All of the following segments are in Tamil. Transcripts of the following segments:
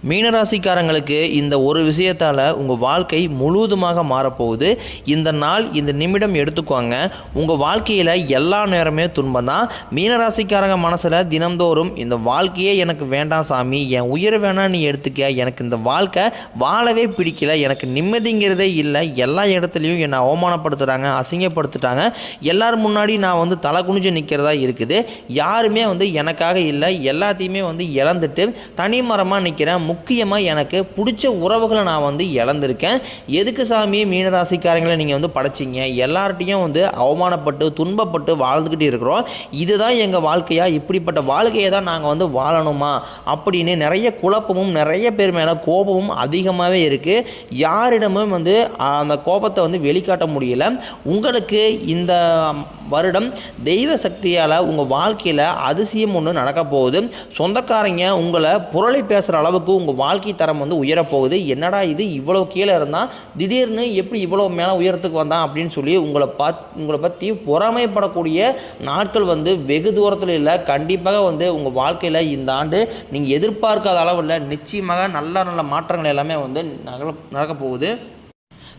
மீனராசிக்காரங்களுக்கு இந்த ஒரு விஷயத்தால் உங்கள் வாழ்க்கை முழுவதுமாக மாறப்போகுது. இந்த நாள் இந்த நிமிடம் எடுத்துக்கோங்க. உங்கள் வாழ்க்கையில் எல்லா நேரமே துன்பம் தான். மீனராசிக்காரங்க மனசில் தினந்தோறும் இந்த வாழ்க்கையே எனக்கு வேண்டாம் சாமி, என் உயிரை வேணாம் நீ எடுத்துக்க, எனக்கு இந்த வாழ்க்கை வாழவே பிடிக்கல, எனக்கு நிம்மதிங்கிறதே இல்லை, எல்லா இடத்துலையும் என்னை அவமானப்படுத்துகிறாங்க, அசிங்கப்படுத்துட்டாங்க, எல்லாரும் முன்னாடி நான் தலை குனிஞ்சு நிற்கிறதா இருக்குது, யாருமே எனக்காக இல்லை, எல்லாத்தையுமே இழந்துட்டு தனிமரமாக நிற்கிறேன், முக்கியமாக எனக்கு பிடிச்ச உறவுகளை நான் இழந்திருக்கேன், எதுக்கு சாமி மீனராசிக்காரங்களை நீங்கள் படைச்சிங்க, எல்லார்ட்டையும் அவமானப்பட்டு துன்பப்பட்டு வாழ்ந்துக்கிட்டு இருக்கிறோம், இதுதான் எங்கள் வாழ்க்கையா, இப்படிப்பட்ட வாழ்க்கையை தான் நாங்கள் வாழணுமா அப்படின்னு நிறைய குழப்பமும் நிறைய பேர் மேலே கோபமும் அதிகமாகவே இருக்குது. யாரிடமும் அந்த கோபத்தை வெளிக்காட்ட முடியல. உங்களுக்கு இந்த வருடம் தெய்வ சக்தியால் உங்கள் வாழ்க்கையில் அதிசயம் ஒன்று நடக்க போகுது. சொந்தக்காரங்க உங்களை புரளி பேசுகிற அளவுக்கு உங்கள் வாழ்க்கை தரம் உயரப்போகுது. என்னடா இது இவ்வளோ கீழே இருந்தால் திடீர்னு எப்படி இவ்வளோ மேலே உயரத்துக்கு வந்தான் அப்படின்னு சொல்லி உங்களை பற்றி பொறாமைப்படக்கூடிய நாட்கள் வெகு தூரத்தில் இல்லை. கண்டிப்பாக உங்கள் வாழ்க்கையில் இந்த ஆண்டு நீங்கள் எதிர்பார்க்காத அளவில் நிச்சயமாக நல்ல நல்ல மாற்றங்கள் எல்லாமே நடக்க போகுது.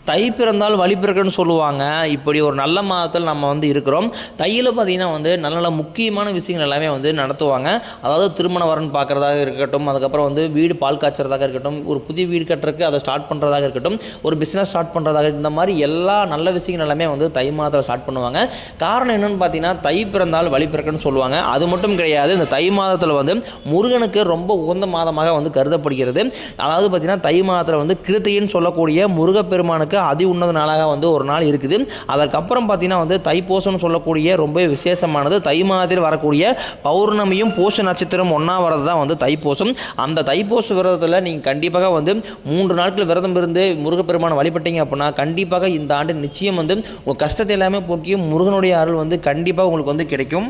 தை பிறந்தால் வழி பிறக்குன்னு சொல்லுவாங்க. இப்படி ஒரு நல்ல மாதத்தில் நம்ம இருக்கிறோம். தையில் பார்த்திங்கன்னா நல்ல நல்ல முக்கியமான விஷயங்கள் எல்லாமே நடத்துவாங்க. அதாவது திருமண வரன் பார்க்குறதாக இருக்கட்டும், அதுக்கப்புறம் வீடு பால் காய்ச்சறதாக இருக்கட்டும், ஒரு புதிய வீடு கட்டுறதுக்கு அதை ஸ்டார்ட் பண்ணுறதாக இருக்கட்டும், ஒரு பிஸ்னஸ் ஸ்டார்ட் பண்ணுறதாக, இந்த மாதிரி எல்லா நல்ல விஷயங்கள் எல்லாமே தை மாதத்தில் ஸ்டார்ட் பண்ணுவாங்க. காரணம் என்னென்னு பார்த்தீங்கன்னா தை பிறந்தால் வழி பிறக்குன்னு சொல்லுவாங்க. அது மட்டும் கிடையாது, இந்த தை மாதத்தில் முருகனுக்கு ரொம்ப உகந்த மாதமாக கருதப்படுகிறது. அதாவது பார்த்திங்கன்னா தை மாதத்தில் கிருத்தின்னு சொல்லக்கூடிய முருகப்பெருமானுக்கு அதி உன்னத நாளாக ஒரு நாள் இருக்குது. அதற்கப்புறம் பார்த்தீங்கன்னா தைப்பூசம்னு சொல்லக்கூடிய ரொம்ப விசேஷமானது. தை மாதத்தில் வரக்கூடிய பௌர்ணமியும் பூச நட்சத்திரம் ஒன்றா வரது தான் தைப்பூசம். அந்த தைப்பூச விரதத்தில் நீங்கள் கண்டிப்பாக 3 நாட்கள் விரதம் இருந்து முருகப்பெருமானை வழிபட்டீங்க அப்படின்னா கண்டிப்பாக இந்த ஆண்டு நிச்சயம் உங்கள் கஷ்டத்தை எல்லாமே போக்கி முருகனுடைய அருள் கண்டிப்பாக உங்களுக்கு கிடைக்கும்.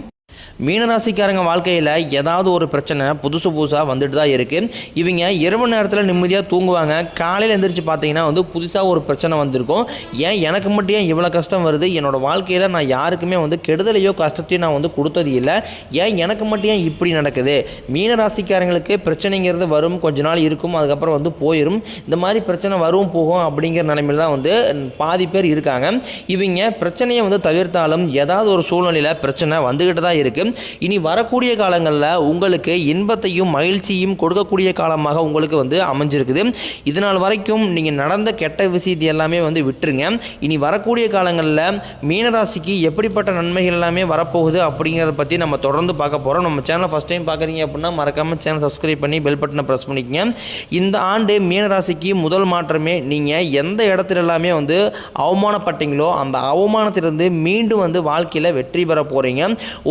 மீனராசிக்காரங்க வாழ்க்கையில் ஏதாவது ஒரு பிரச்சனை புதுசாக வந்துட்டு தான் இருக்குது. இவங்க இரவு நேரத்தில் நிம்மதியாக தூங்குவாங்க. காலையில் எழுந்திரிச்சு பார்த்தீங்கன்னா புதுசாக ஒரு பிரச்சனை வந்திருக்கும். ஏன் எனக்கு மட்டும் ஏன் இவ்வளோ கஷ்டம் வருது, என்னோடய வாழ்க்கையில் நான் யாருக்குமே கெடுதலையோ கஷ்டத்தையோ நான் கொடுத்தது இல்லை, ஏன் எனக்கு மட்டும் ஏன் இப்படி நடக்குது. மீனராசிக்காரங்களுக்கு பிரச்சனைங்கிறது வரும், கொஞ்ச நாள் இருக்கும், அதுக்கப்புறம் போயிடும். இந்த மாதிரி பிரச்சனை வரும் போகும் அப்படிங்கிற நிலைமையில் தான் பாதி பேர் இருக்காங்க. இவங்க பிரச்சனையை தவிர்த்தாலும் ஏதாவது ஒரு சூழ்நிலையில் பிரச்சனை வந்துக்கிட்டு தான் இருக்குது. இனி வரக்கூடிய காலங்களில் உங்களுக்கு இன்பத்தையும் மகிழ்ச்சியும் கொடுக்கக்கூடிய காலமாக உங்களுக்கு அமைஞ்சிருக்குது. இதனால் வரைக்கும் நீங்கள் நடந்த கெட்ட விஷயத்தை எல்லாமே விட்டுருங்க. இனி வரக்கூடிய காலங்களில் மீனராசிக்கு எப்படிப்பட்ட நன்மைகள் எல்லாமே வரப்போகுது அப்படிங்கிறத பற்றி நம்ம தொடர்ந்து பார்க்க போகிறோம். நம்ம சேனலை ஃபஸ்ட் டைம் பார்க்குறீங்க அப்படின்னா மறக்காமல் சேனல் சப்ஸ்கிரைப் பண்ணி பெல் பட்டனை ப்ரெஸ் பண்ணிக்கங்க. இந்த ஆண்டு மீனராசிக்கு முதல் மாற்றமே நீங்கள் எந்த இடத்துல எல்லாமே அவமானப்பட்டீங்களோ அந்த அவமானத்திலிருந்து மீண்டும் வாழ்க்கையில் வெற்றி பெற போகிறீங்க.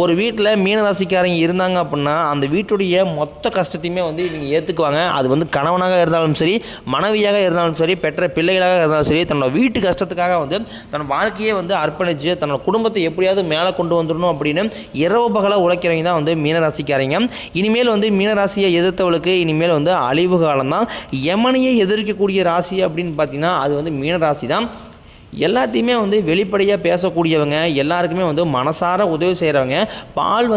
ஒரு வீட்டில் மீனராசிக்காரங்க இருந்தாங்க அப்படின்னா அந்த வீட்டுடைய மொத்த கஷ்டத்தையுமே இவங்க ஏற்றுக்குவாங்க. அது கணவனாக இருந்தாலும் சரி, மனைவியாக இருந்தாலும் சரி, பெற்ற பிள்ளைகளாக இருந்தாலும் சரி, தன்னோட வீட்டு கஷ்டத்துக்காக தன் வாழ்க்கையை அர்ப்பணித்து தன்னோட குடும்பத்தை எப்படியாவது மேலே கொண்டு வந்துடணும் அப்படின்னு இரவு பகலாக உழைக்கிறவங்க தான் மீனராசிக்காரங்க. இனிமேல் மீனராசியை எதிர்த்தவளுக்கு இனிமேல் அழிவு காலம் தான். யமனையை எதிர்க்கக்கூடிய ராசி அப்படின்னு பார்த்தீங்கன்னா அது மீனராசி தான். எல்லாத்தையுமே வெளிப்படையாக பேசக்கூடியவங்க, எல்லாருக்குமே மனசார உதவி செய்கிறவங்க, பால்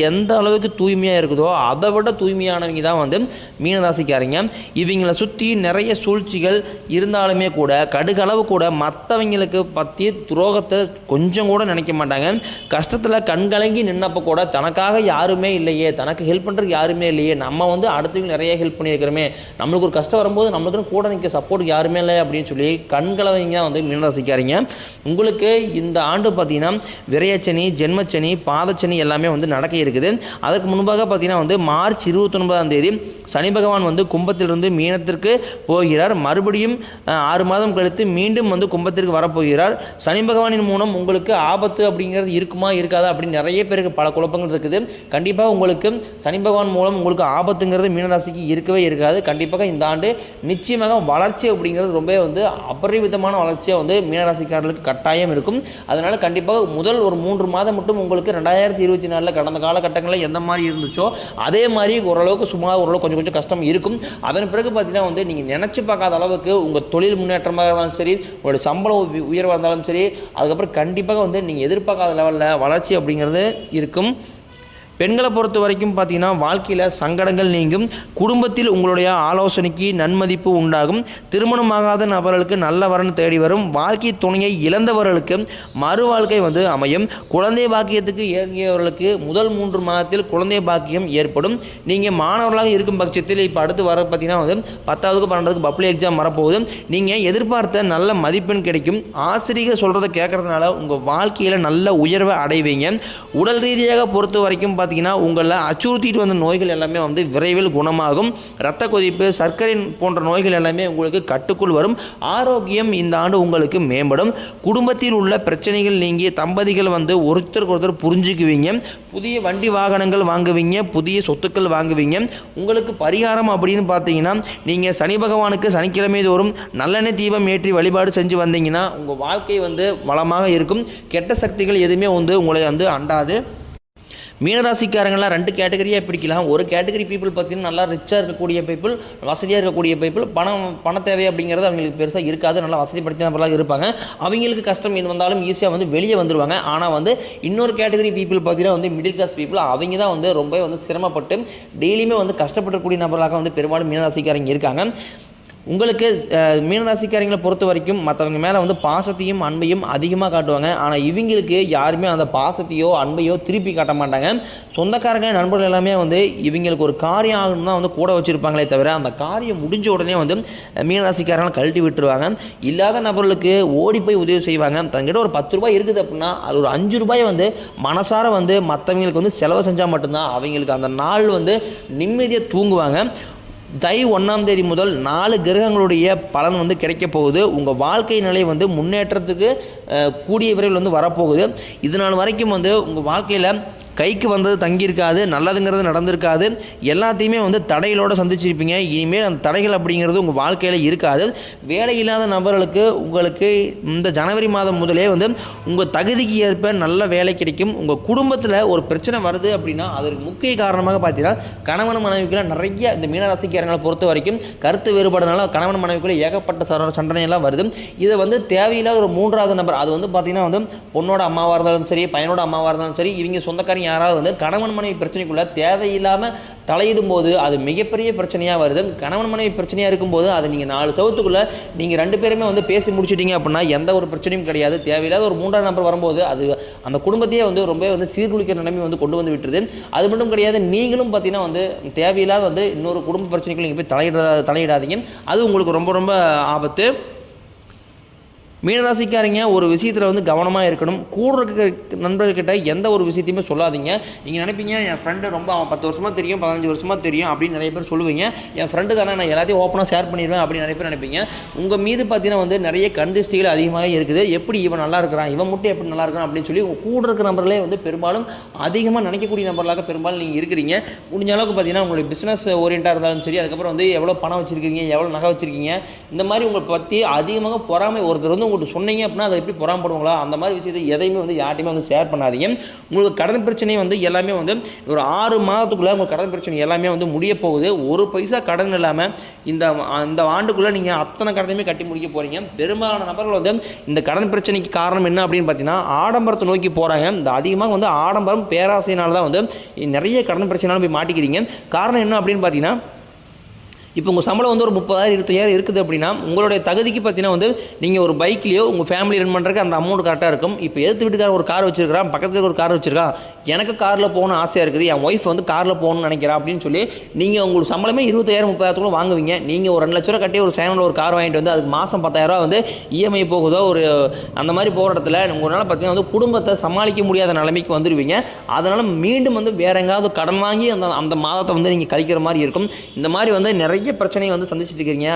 எந்த அளவுக்கு தூய்மையாக இருக்குதோ அதை விட தூய்மையானவங்க தான் மீனராசிக்காரங்க. இவங்களை சுற்றி நிறைய சூழ்ச்சிகள் இருந்தாலுமே கூட கடுகளவு கூட மற்றவங்களுக்கு பற்றி துரோகத்தை கொஞ்சம் கூட நினைக்க மாட்டாங்க. கஷ்டத்தில் கண்கலங்கி நின்னப்போ கூட தனக்காக யாருமே இல்லையே, தனக்கு ஹெல்ப் பண்ணுறதுக்கு யாருமே இல்லையே, நம்ம அடுத்தவங்க நிறைய ஹெல்ப் பண்ணியிருக்கிறோமே, நம்மளுக்கு ஒரு கஷ்டம் வரும்போது நம்மளுக்கு கூட நிற்க சப்போர்ட்டுக்கு யாருமே இல்லை அப்படின்னு சொல்லி கண்கலவங்க மீனராசி. உங்களுக்கு இந்த ஆண்டு பார்த்தீங்கன்னா விரையச்சனி, ஜென்மச்சனி, பாதச்சனி எல்லாமே நடக்க இருக்குது. அதற்கு முன்பாக பார்த்தீங்கன்னா மார்ச் 29ஆம் தேதி சனி பகவான் கும்பத்திலிருந்து மீனத்திற்கு போகிறார். மறுபடியும் 6 மாதம் கழித்து மீண்டும் கும்பத்திற்கு வரப்போகிறார். சனி பகவானின் மூலம் உங்களுக்கு ஆபத்து அப்படிங்கிறது இருக்குமா இருக்காதா அப்படின்னு நிறைய பேருக்கு பல குழப்பங்கள் இருக்குது. கண்டிப்பாக உங்களுக்கு சனி பகவான் மூலம் உங்களுக்கு ஆபத்துங்கிறது மீனராசிக்கு இருக்கவே இருக்காது. கண்டிப்பாக இந்த ஆண்டு நிச்சயமாக வளர்ச்சி அப்படிங்கிறது ரொம்ப அபரிவிதமான வளர்ச்சியாக மீனராசிக்காரர்களுக்கு கட்டாயம் இருக்கும். அதனால் கண்டிப்பாக முதல் ஒரு 3 மாதம் மட்டும் உங்களுக்கு 2024 கடந்த காலகட்டங்களில் எந்த மாதிரி இருந்துச்சோ அதே மாதிரி ஓரளவுக்கு சுமார் ஓரளவு கொஞ்சம் கஷ்டம் இருக்கும். அதன் பிறகு பார்த்தீங்கன்னா நீங்கள் நினச்சி பார்க்காத அளவுக்கு உங்கள் தொழில் முன்னேற்றமாக இருந்தாலும் சரி, உங்களுடைய சம்பளம் உயர்வாக இருந்தாலும் சரி, அதுக்கப்புறம் கண்டிப்பாக நீங்கள் எதிர்பார்க்காத லெவலில் வளர்ச்சி அப்படிங்கிறது இருக்கும். பெண்களை பொறுத்த வரைக்கும் பார்த்தீங்கன்னா வாழ்க்கையில் சங்கடங்கள் நீங்கும், குடும்பத்தில் உங்களுடைய ஆலோசனைக்கு நன்மதிப்பு உண்டாகும், திருமணமாகாத நபர்களுக்கு நல்ல வரன் தேடி வரும், வாழ்க்கை துணையை இழந்தவர்களுக்கு மறு வாழ்க்கை வந்து அமையும், குழந்தை பாக்கியத்துக்கு ஏங்கியவர்களுக்கு முதல் 3 மாதத்தில் குழந்தை பாக்கியம் ஏற்படும். நீங்கள் மாணவர்களாக இருக்கும் பட்சத்தில் இப்போ அடுத்து வர பார்த்தீங்கன்னா வந்து 10வது 12க்கு பப்ளிக் எக்ஸாம் வரப்போகுது. நீங்கள் எதிர்பார்த்த நல்ல மதிப்பெண் கிடைக்கும். ஆசிரியர் சொல்கிறத கேட்கறதுனால உங்கள் வாழ்க்கையில் நல்ல உயர்வை அடைவீங்க. உடல் ரீதியாக பொறுத்த வரைக்கும் பார்த்தீங்கன்னா உங்களை அச்சுறுத்திட்டு வந்த நோய்கள் எல்லாமே வந்து விரைவில் குணமாகும். இரத்த கொதிப்பு, சர்க்கரை போன்ற நோய்கள் எல்லாமே உங்களுக்கு கட்டுக்குள் வரும். ஆரோக்கியம் இந்த ஆண்டு உங்களுக்கு மேம்படும். குடும்பத்தில் உள்ள பிரச்சனைகள் நீங்கி தம்பதிகள் வந்து ஒருத்தருக்கு ஒருத்தர் புரிஞ்சுக்குவீங்க. புதிய வண்டி வாகனங்கள் வாங்குவீங்க, புதிய சொத்துக்கள் வாங்குவீங்க. உங்களுக்கு பரிகாரம் அப்படின்னு பார்த்தீங்கன்னா நீங்கள் சனி பகவானுக்கு சனிக்கிழமை தோறும் நல்லெண்ணெய் தீபம் ஏற்றி வழிபாடு செஞ்சு வந்தீங்கன்னா உங்கள் வாழ்க்கை வந்து வளமாக இருக்கும். கெட்ட சக்திகள் எதுவுமே வந்து உங்களை வந்து அண்டாது. மீனராசிக்காரங்களாம் 2 கேட்டகரியாக பிடிக்கலாம். ஒரு கேட்டகரி பீப்புள் பார்த்தீங்கன்னா நல்லா ரிச்சாக இருக்கக்கூடிய பீப்புள், வசதியாக இருக்கக்கூடிய பீப்புள். பண தேவை அப்படிங்கிறது அவங்களுக்கு பெருசாக இருக்காது, நல்லா வசதிப்படுத்தி நபர்களாக இருப்பாங்க. அவங்களுக்கு கஷ்டம் இது வந்தாலும் ஈஸியாக வந்து வெளியே வந்துடுவாங்க. ஆனால் வந்து இன்னொரு கேட்டகரி பீப்புள் பார்த்தீங்கன்னா வந்து மிடில் கிளாஸ் பீப்புள், அவங்க தான் வந்து ரொம்ப வந்து சிரமப்பட்டு டெய்லியுமே வந்து கஷ்டப்படக்கூடிய நபர்களாக வந்து பெரும்பாலும் மீனராசிக்காரங்க இருக்காங்க. உங்களுக்கு மீனராசிக்காரங்களை பொறுத்த வரைக்கும் மற்றவங்க மேலே வந்து பாசத்தையும் அன்பையும் அதிகமாக காட்டுவாங்க. ஆனால் இவங்களுக்கு யாருமே அந்த பாசத்தையோ அன்பையோ திருப்பி காட்ட மாட்டாங்க. சொந்தக்காரங்க நண்பர்கள் எல்லாமே வந்து இவங்களுக்கு ஒரு காரியம் ஆகணும் தான் வந்து கூட வச்சுருப்பாங்களே தவிர அந்த காரியம் முடிஞ்ச உடனே வந்து மீனராசிக்காரங்களை கழட்டி விட்டுருவாங்க. இல்லாத நபர்களுக்கு ஓடி போய் உதவி செய்வாங்க. தங்கிட்ட ஒரு 10 ரூபாய் இருக்குது அப்படின்னா அது ஒரு 5 ரூபாயை வந்து மனசார வந்து மற்றவங்களுக்கு வந்து செலவு செஞ்சால் மட்டும்தான் அவங்களுக்கு அந்த நாள் வந்து நிம்மதியாக தூங்குவாங்க. தை 1ஆம் தேதி முதல் 4 கிரகங்களுடைய பலன் வந்து கிடைக்க போகுது. உங்கள் வாழ்க்கை நிலை வந்து முன்னேற்றத்துக்கு கூடிய விரைவில் வந்து வரப்போகுது. இது நாள் வரைக்கும் வந்து உங்கள் வாழ்க்கையில் கைக்கு வந்தது தங்கியிருக்காது, நல்லதுங்கிறது நடந்திருக்காது, எல்லாத்தையுமே வந்து தடைகளோடு சந்திச்சிருப்பீங்க. இனிமேல் அந்த தடைகள் அப்படிங்கிறது உங்கள் வாழ்க்கையில் இருக்காது. வேலை இல்லாத நபர்களுக்கு உங்களுக்கு இந்த ஜனவரி மாதம் முதலே வந்து உங்கள் தகுதிக்கு ஏற்ப நல்ல வேலை கிடைக்கும். உங்கள் குடும்பத்தில் ஒரு பிரச்சனை வருது அப்படின்னா அதற்கு முக்கிய காரணமாக பார்த்தீங்கன்னா கணவன் மனைவிக்குள்ள நிறைய இந்த மீனராசிக்காரங்களை பொறுத்த வரைக்கும் கருத்து வேறுபாடுனால கணவன் மனைவிக்குள்ள ஏகப்பட்ட சண்டனையெல்லாம் வருது. இதை வந்து தேவையில்லாத ஒரு 3வது நபர், அது வந்து பார்த்தீங்கன்னா வந்து பொண்ணோட அம்மாவாக இருந்தாலும் சரி, பையனோட அம்மாவாக இருந்தாலும் சரி, இவங்க சொந்தக்காரங்க யாராவது வந்து கணவன் மனைவி பிரச்சனைக்குள்ள தேவையில்லாமல் தலையிடும் போது அது மிகப்பெரிய பிரச்சனையாக வருது. கணவன் மனைவி பிரச்சனையாக இருக்கும்போது அதை நீங்கள் 4 சவுத்துக்குள்ளே நீங்கள் 2 பேருமே வந்து பேசி முடிச்சிட்டிங்க அப்படின்னா எந்த ஒரு பிரச்சனையும் கிடையாது. தேவையில்லாத ஒரு 3ஆவது நபர் வரும்போது அது அந்த குடும்பத்தையே வந்து ரொம்ப வந்து சீர்குலைக்கிற நிலைமை வந்து கொண்டு வந்து விட்டுருது. அது மட்டும் கிடையாது, நீங்களும் பார்த்தீங்கன்னா வந்து தேவையில்லாத வந்து இன்னொரு குடும்ப பிரச்சனைக்குள்ள நீங்கள் போய் தலையிடாதீங்க. அது உங்களுக்கு ரொம்ப ரொம்ப ஆபத்து. மீனராசிக்காரங்க ஒரு விஷயத்தில் வந்து கவனமாக இருக்கணும். கூட இருக்க நண்பர்கிட்ட எந்த ஒரு விஷயத்தையுமே சொல்லாதீங்க. நீங்கள் நினைப்பீங்க என் ஃப்ரெண்டு ரொம்ப அவன் 10 வருஷமாக தெரியும், 15 வருஷமாக தெரியும் அப்படின்னு நிறைய பேர் சொல்லுவீங்க. என் ஃப்ரெண்டு தானே, நான் எல்லாத்தையும் ஓப்பனாக ஷேர் பண்ணிடுவேன் அப்படின்னு நிறைய பேர் நினைப்பீங்க. உங்கள் மீது பார்த்தீங்கன்னா வந்து நிறைய கண்திஷ்டிகள் அதிகமாக இருக்குது. எப்படி இவன் நல்லா இருக்கிறான், இவன் மட்டும் எப்படி நல்லா இருக்கிறான் அப்படின்னு சொல்லி உங்கள் கூட இருக்கிற நபர்களே வந்து பெரும்பாலும் அதிகமாக நினைக்கக்கூடிய நபர்களாக பெரும்பாலும் நீங்கள் இருக்கிறீங்க. முடிஞ்ச அளவுக்கு பார்த்தீங்கன்னா உங்களுடைய பிஸ்னஸ் ஓரியண்டாக இருந்தாலும் சரி, அதுக்கப்புறம் வந்து எவ்வளோ பணம் வச்சுருக்கீங்க, எவ்வளோ நகை வச்சுருக்கீங்க, இந்த மாதிரி உங்களை பற்றி அதிகமாக பொறாமை ஒருத்தர் வந்து உங்களுக்கு சொன்னீங்க அப்படின்னா அதை எப்படி பொறாமப்படுவாங்களா, அந்த மாதிரி விஷயத்தை எதையுமே வந்து யார்ட்டையுமே வந்து ஷேர் பண்ணாதீங்க. உங்களுக்கு கடன் பிரச்சனை வந்து எல்லாமே வந்து ஒரு 6 மாதத்துக்குள்ளே உங்களுக்கு கடன் பிரச்சனை எல்லாமே வந்து முடிய போகுது. ஒரு பைசா கடன் இல்லாமல் இந்த ஆண்டுக்குள்ளே நீங்கள் அத்தனை கடனையுமே கட்டி முடிக்க போகிறீங்க. பெரும்பாலான நபர்கள் வந்து இந்த கடன் பிரச்சனைக்கு காரணம் என்ன அப்படின்னு பார்த்தீங்கன்னா ஆடம்பரத்தை நோக்கி போகிறாங்க. இந்த அதிகமாக வந்து ஆடம்பரம் பேராசையினால தான் வந்து நிறைய கடன் பிரச்சனைனாலும் போய் மாட்டிக்கிறீங்க. காரணம் என்ன அப்படின்னு பார்த்தீங்கன்னா இப்போ உங்கள் சம்பளம் வந்து ஒரு 30,000 25,000 இருக்குது அப்படின்னா உங்களுடைய தகுதிக்கு பார்த்தீங்கன்னா வந்து நீங்கள் ஒரு பைக்லேயோ உங்கள் ஃபேமிலி ரன் பண்ணுறதுக்கு அந்த அமௌண்ட் கரெக்டாக இருக்கும். இப்போ எதிர்த்து வீட்டுக்காரன் ஒரு கார் வச்சிருக்கான், பக்கத்துக்கு ஒரு கார் வச்சிருக்கான், எனக்கு காரில் போகணும்னு ஆசையாக இருக்குது, என் ஒய்ஃப் வந்து காரில் போகணும்னு நினைக்கிறா அப்படின்னு சொல்லி நீங்கள் உங்களுக்கு சம்பளமே 20,000 30,000 வாங்குவீங்க. நீங்கள் ஒரு 2 லட்ச ரூபா கட்டி ஒரு சேனலில் ஒரு கார் வாங்கிட்டு வந்து அதுக்கு மாதம் 10,000 வந்து இஎம்ஐ போகுதோ ஒரு அந்த மாதிரி போகிற இடத்துல உங்களால் பார்த்தீங்கன்னா வந்து குடும்பத்தை சமாளிக்க முடியாத நிலைமைக்கு வந்துடுவீங்க. அதனால் மீண்டும் வந்து வேறு எங்கேயாவது கடன் வாங்கி அந்த மாதத்தை வந்து நீங்கள் கழிக்கிற மாதிரி இருக்கும். இந்த மாதிரி வந்து நிறைய பிரச்சனையை வந்து சந்திச்சுட்டு இருக்கீங்க.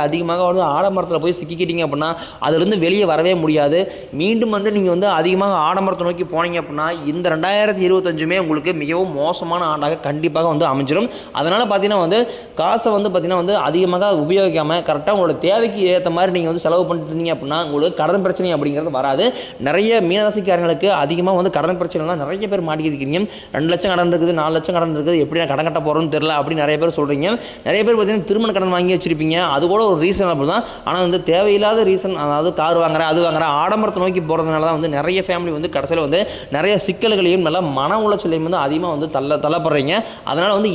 அதிகமாக வந்து ஆடம்பரத்தில் போய் சிக்கிக்கிட்டீங்க அப்படின்னா அதுலேருந்து வெளியே வரவே முடியாது. மீண்டும் வந்து நீங்கள் வந்து அதிகமாக ஆடம்பரத்தை நோக்கி போனீங்க அப்படின்னா இந்த 2025 உங்களுக்கு மிகவும் மோசமான ஆண்டாக கண்டிப்பாக வந்து அமைஞ்சிடும். அதனால் பார்த்தீங்கன்னா வந்து காசை வந்து பார்த்தீங்கன்னா வந்து அதிகமாக உபயோகிக்காமல் கரெக்டாக உங்களோட தேவைக்கு ஏற்ற மாதிரி நீங்கள் வந்து செலவு பண்ணிட்டு இருந்தீங்க அப்படின்னா உங்களுக்கு கடன் பிரச்சனை அப்படிங்கிறது வராது. நிறைய மீனராசிக்காரங்களுக்கு அதிகமாக வந்து கடன் பிரச்சனைலாம் நிறைய பேர் மாட்டிக்கிட்டு இருக்கீங்க. 2 லட்சம் கடன் இருக்குது, 4 லட்சம் கடன் இருக்குது, எப்படி நான் கடன் கட்ட போகிறோன்னு தெரியல அப்படின்னு நிறைய பேர் சொல்கிறீங்க. நிறைய பேர் பார்த்தீங்கன்னா திருமண கடன் வாங்கி வச்சுருப்பீங்க, அது கூட ஒரு ரீசனபிள் தான். ஆனால் வந்து தேவையில்லாத ரீசன், அதாவது கார் வாங்குறேன் அது வாங்குறேன் ஆடம்பரத்தை நோக்கி போகிறதுனால தான் வந்து நிறைய ஃபேமிலி வந்து கடைசியில் வந்து நிறைய சிக்கல்களையும் நல்லா மன உளைச்சலையும் வந்து அதிகமாக வந்து தள்ளப்படுறீங்க. அதனால் வந்து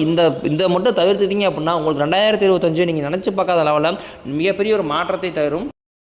இந்த மட்டும் தவிர்த்துட்டீங்க அப்படின்னா உங்களுக்கு 2025 நீங்கள் நினச்சி பார்க்காத அளவில் மிகப்பெரிய ஒரு மாற்றத்தை தரும்.